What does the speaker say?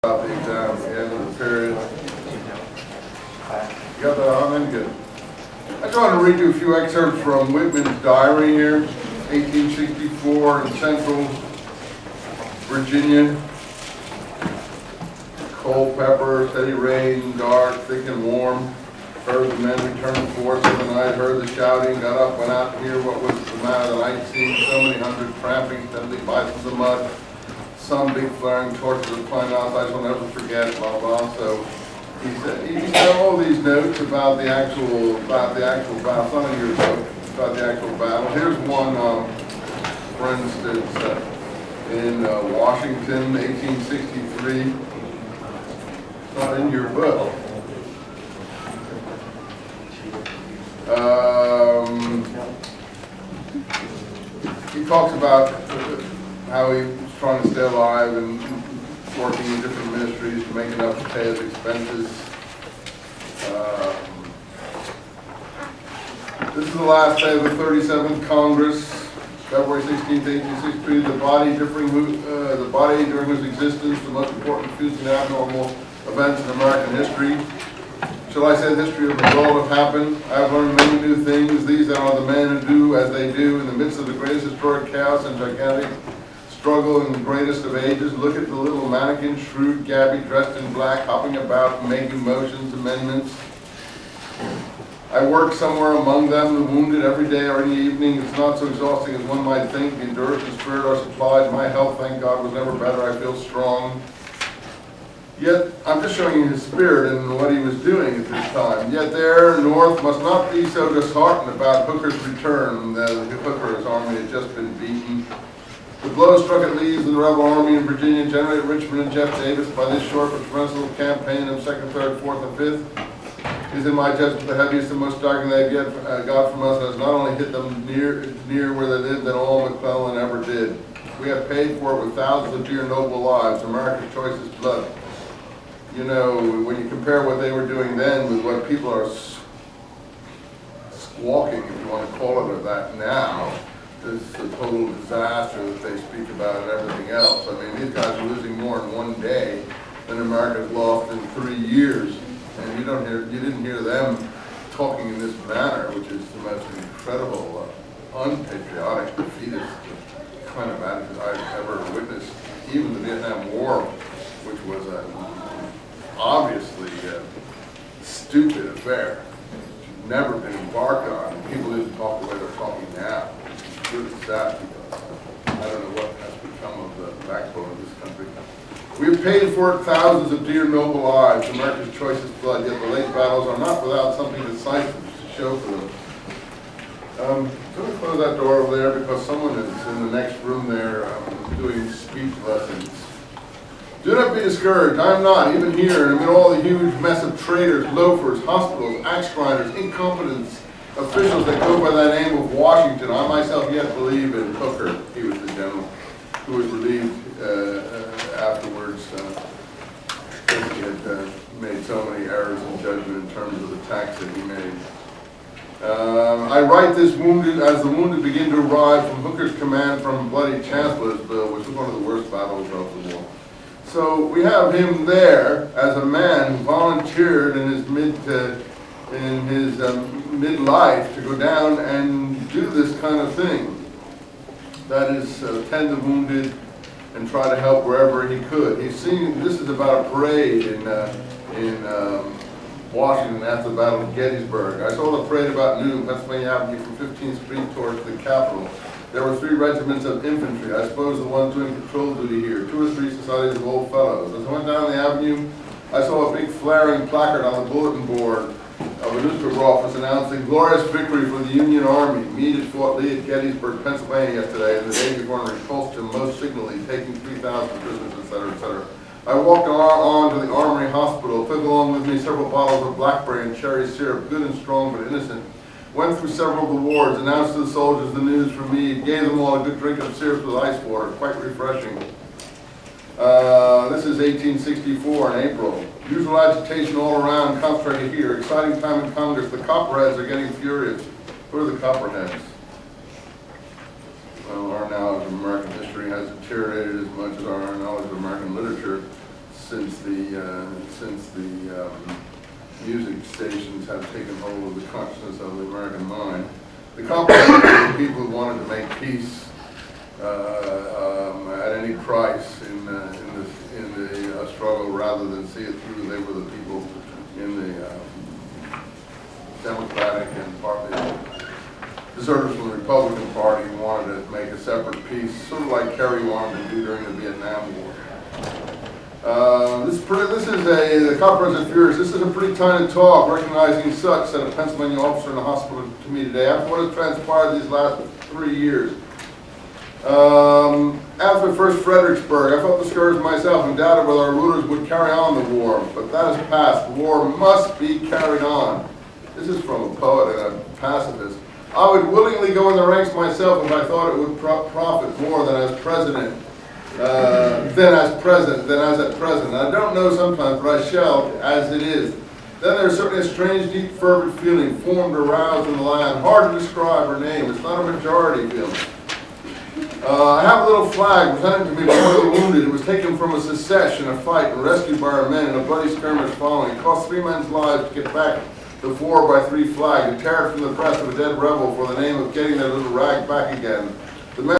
About the exam at the end of the period. You got that on then? Good. I just want to read you a few excerpts from Whitman's diary here, 1864 in Central Virginia. Cold pepper, steady rain, dark, thick and warm. Heard the men return to force of the night, heard the shouting, got up, went out to hear what was the matter. The night seemed so many hundred tramping, steadily biting the mud. Some big flaring torches of pine outside, I'll never forget, blah blah. So he said all these notes about the actual battle. It's not in your book, about the actual battle. Here's one, for instance, in Washington, 1863. It's not in your book. He talks about how he was trying to stay alive and working in different ministries to make enough to pay his expenses. This is the last day of the 37th Congress, February 16th, 1863. The body during whose existence the most important feuds and abnormal events in American history. Shall I say the history of the world have happened? I have learned many new things. These are the men who do as they do in the midst of the greatest historic chaos and gigantic struggle in the greatest of ages. Look at the little mannequin, shrewd Gabby, dressed in black, hopping about, making motions, amendments. I work somewhere among them, the wounded, every day or any evening. It's not so exhausting as one might think. The endurance and spirit are supplied. My health, thank God, was never better. I feel strong. Yet, I'm just showing you his spirit and what he was doing at this time. Yet there, North must not be so disheartened about Hooker's return. Hooker's army had just been beaten. The blow struck at Lee's and the rebel army in Virginia, generated Richmond and Jeff Davis by this short but tremendous campaign of 2nd, 3rd, 4th, and 5th. Is in my judgment the heaviest and most staggering they've yet got from us, and has not only hit them near where they lived than all McClellan ever did. We have paid for it with thousands of dear noble lives, America's choicest blood. You know, when you compare what they were doing then with what people are squawking, if you want to call it that now, this is a total disaster that they speak about and everything else. I mean, these guys are losing more in one day than America's lost in 3 years. And you didn't hear them talking in this manner, which is the most incredible, unpatriotic, defeatist kind of attitude I've ever witnessed. Even the Vietnam War, which was an obviously stupid affair, should never been embarked on. People didn't talk the way they're talking now. It's really sad because I don't know what has become of the backbone of this country. We have paid for it thousands of dear noble lives, America's choicest blood, yet the late battles are not without something decisive to show for them. I'm going to close that door over there because someone is in the next room there doing speech lessons. Do not be discouraged. I am not, even here, amid all the huge mess of traitors, loafers, hospitals, axe grinders, incompetents, officials that go by that name of Washington. I myself yet believe in Hooker. He was the general who was relieved afterwards. He had made so many errors in judgment in terms of the attacks that he made. I write this wounded as the wounded begin to arrive from Hooker's command from bloody Chancellorsville, which was one of the worst battles of the war. So we have him there as a man who volunteered in his midlife to go down and do this kind of thing. That is, tend the wounded and try to help wherever he could. This is about a parade in Washington after the Battle of Gettysburg. I saw the parade about noon, Pennsylvania Avenue from 15th Street towards the Capitol. There were 3 regiments of infantry, I suppose the ones doing patrol duty here, 2 or 3 societies of old fellows. As I went down the avenue, I saw a big flaring placard on the bulletin board of a newspaper office announcing glorious victory for the Union Army. Meade had fought Lee at Gettysburg, Pennsylvania yesterday, and the day before repulsed him most signally, taking 3,000 prisoners, etc., etc. I walked on to the Armory Hospital, took along with me several bottles of blackberry and cherry syrup, good and strong but innocent. Went through several of the wards, announced to the soldiers the news from Meade, gave them all a good drink of syrup with ice water, quite refreshing. This is 1864 in April. Usual agitation all around, concentrated here. Exciting time in Congress. The Copperheads are getting furious. Who are the Copperheads? Well, our knowledge of American history has deteriorated as much as our knowledge of American literature. since the music stations have taken hold of the consciousness of the American mind. The compromise of the people who wanted to make peace at any price in the struggle, rather than see it through. They were the people in the Democratic and partly deserters from the Republican Party who wanted to make a separate peace, sort of like Kerry wanted to do during the Vietnam War. The Compromise of Fears. This is a pretty tiny talk, recognizing such, said a Pennsylvania officer in the hospital to me today. After what has transpired these last 3 years, after first Fredericksburg, I felt discouraged myself and doubted whether our rulers would carry on the war. But that is past. The war must be carried on. This is from a poet and a pacifist. I would willingly go in the ranks myself if I thought it would profit more than as president. Than as at present. I don't know sometimes, but I shall, as it is. Then there's certainly a strange, deep, fervent feeling formed or roused in the land, hard to describe or name. It's not a majority feeling. I have a little flag presented to me by one of the wounded. It was taken from a secession, a fight, and rescued by our men in a bloody skirmish following. It cost 3 men's lives to get back the 4x3 flag, and tear it from the breast of a dead rebel for the name of getting their little rag back again.